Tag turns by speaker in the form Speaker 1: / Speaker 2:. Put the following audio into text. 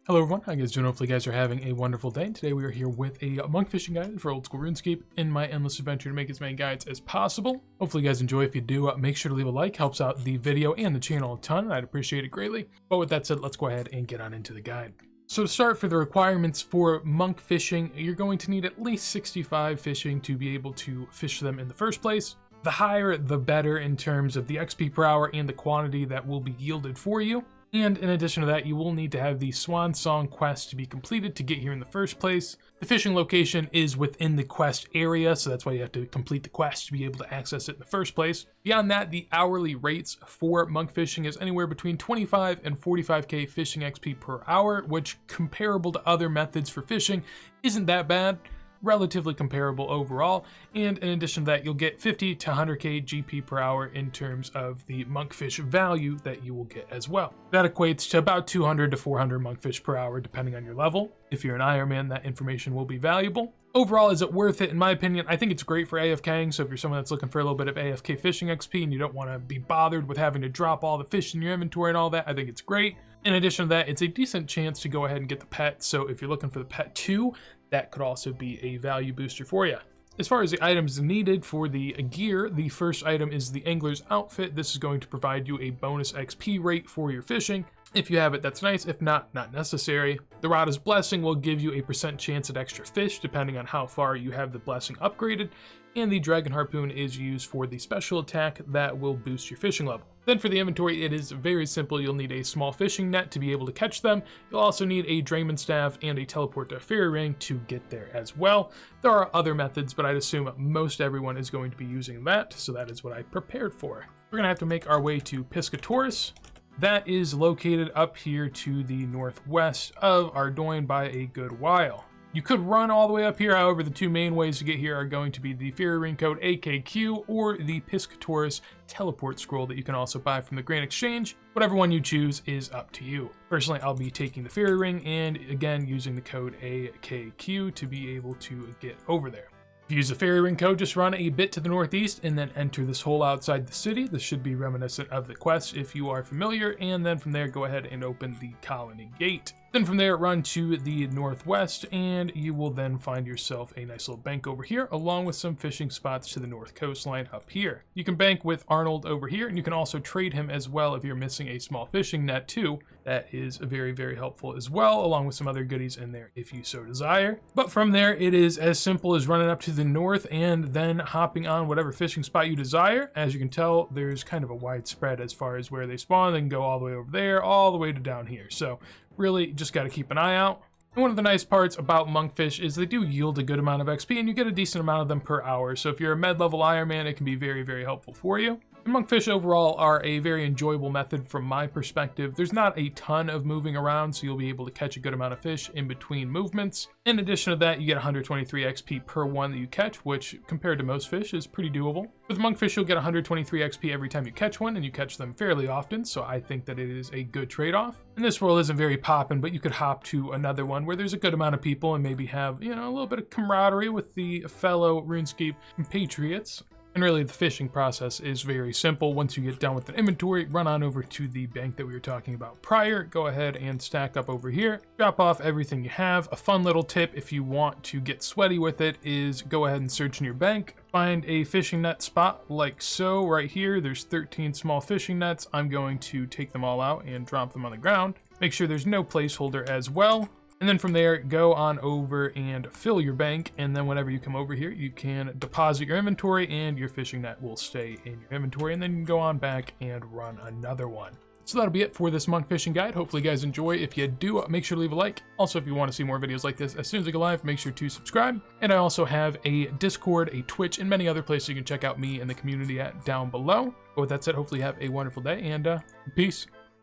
Speaker 1: Hello everyone, how you guys doing? Hopefully you guys are having a wonderful day. Today we are here with a monk fishing guide for old school RuneScape in my endless adventure to make as many guides as possible. Hopefully you guys enjoy. If you do, make sure to leave a like, helps out the video and the channel a ton, and I'd appreciate it greatly. But with that said, let's go ahead and get on into the guide. So to start, for the requirements for monk fishing, you're going to need at least 65 fishing to be able to fish them in the first place. The higher, the better in terms of the XP per hour and the quantity that will be yielded for you. And in addition to that, you will need to have the Swan Song quest to be completed to get here in the first place. The fishing location is within the quest area, so that's why you have to complete the quest to be able to access it in the first place. Beyond that, the hourly rates for monk fishing is anywhere between 25 and 45k fishing XP per hour, which, comparable to other methods for fishing, isn't that bad. Relatively comparable overall, and in addition to that, you'll get 50 to 100k GP per hour in terms of the monkfish value that you will get as well. That equates to about 200 to 400 monkfish per hour depending on your level. If you're an Ironman, that information will be valuable. Overall, is it worth it? In my opinion, I think it's great for AFKing, so if you're someone that's looking for a little bit of AFK fishing XP and you don't want to be bothered with having to drop all the fish in your inventory and all that, I think it's great. In addition to that, it's a decent chance to go ahead and get the pet, so if you're looking for the pet too, that could also be a value booster for you. As far as the items needed for the gear, the first item is the Angler's Outfit. This is going to provide you a bonus XP rate for your fishing. If you have it, that's nice. If not, not necessary. The Rada's Blessing will give you a % chance at extra fish, depending on how far you have the blessing upgraded. And the Dragon Harpoon is used for the special attack that will boost your fishing level. Then for the inventory, it is very simple. You'll need a small fishing net to be able to catch them. You'll also need a Drayman Staff and a teleport to a fairy ring to get there as well. There are other methods, but I'd assume most everyone is going to be using that, so that is what I prepared for. We're gonna have to make our way to Piscataurus. That is located up here to the northwest of Ardoin by a good while. You could run all the way up here, however, the two main ways to get here are going to be the Fairy Ring Code AKQ or the Piscataurus Teleport Scroll that you can also buy from the Grand Exchange. Whatever one you choose is up to you. Personally, I'll be taking the Fairy Ring and, again, using the code AKQ to be able to get over there. If you use the Fairy Ring code, just run a bit to the northeast and then enter this hole outside the city. This should be reminiscent of the quest if you are familiar, and then from there go ahead and open the colony gate. Then from there run to the northwest and you will then find yourself a nice little bank over here along with some fishing spots to the north coastline up here. You can bank with Arnold over here, and you can also trade him as well if you're missing a small fishing net too. That is very, very helpful as well, along with some other goodies in there if you so desire. But from there, it is as simple as running up to the north and then hopping on whatever fishing spot you desire. As you can tell, there's kind of a wide spread as far as where they spawn. They can go all the way over there, all the way to down here. So really just got to keep an eye out. And one of the nice parts about monkfish is they do yield a good amount of XP, and you get a decent amount of them per hour. So if you're a med-level Ironman, it can be very, very helpful for you. And monkfish overall are a very enjoyable method from my perspective. There's not a ton of moving around, so you'll be able to catch a good amount of fish in between movements. In addition to that, you get 123 XP per one that you catch, which compared to most fish is pretty doable. With monkfish, you'll get 123 XP every time you catch one, and you catch them fairly often, so I think that it is a good trade-off. And this world isn't very poppin', but you could hop to another one where there's a good amount of people and maybe have, you know, a little bit of camaraderie with the fellow RuneScape compatriots. And really, the fishing process is very simple. Once you get done with the inventory, run on over to the bank that we were talking about prior. Go ahead and stack up over here. Drop off everything you have. A fun little tip if you want to get sweaty with it is go ahead and search in your bank. Find a fishing net spot like so right here. There's 13 small fishing nets. I'm going to take them all out and drop them on the ground. Make sure there's no placeholder as well. And then from there, go on over and fill your bank. And then whenever you come over here, you can deposit your inventory and your fishing net will stay in your inventory. And then you can go on back and run another one. So that'll be it for this monk fishing guide. Hopefully you guys enjoy. If you do, make sure to leave a like. Also, if you want to see more videos like this, as soon as I go live, make sure to subscribe. And I also have a Discord, a Twitch, and many other places you can check out me and the community at down below. But with that said, hopefully you have a wonderful day and peace.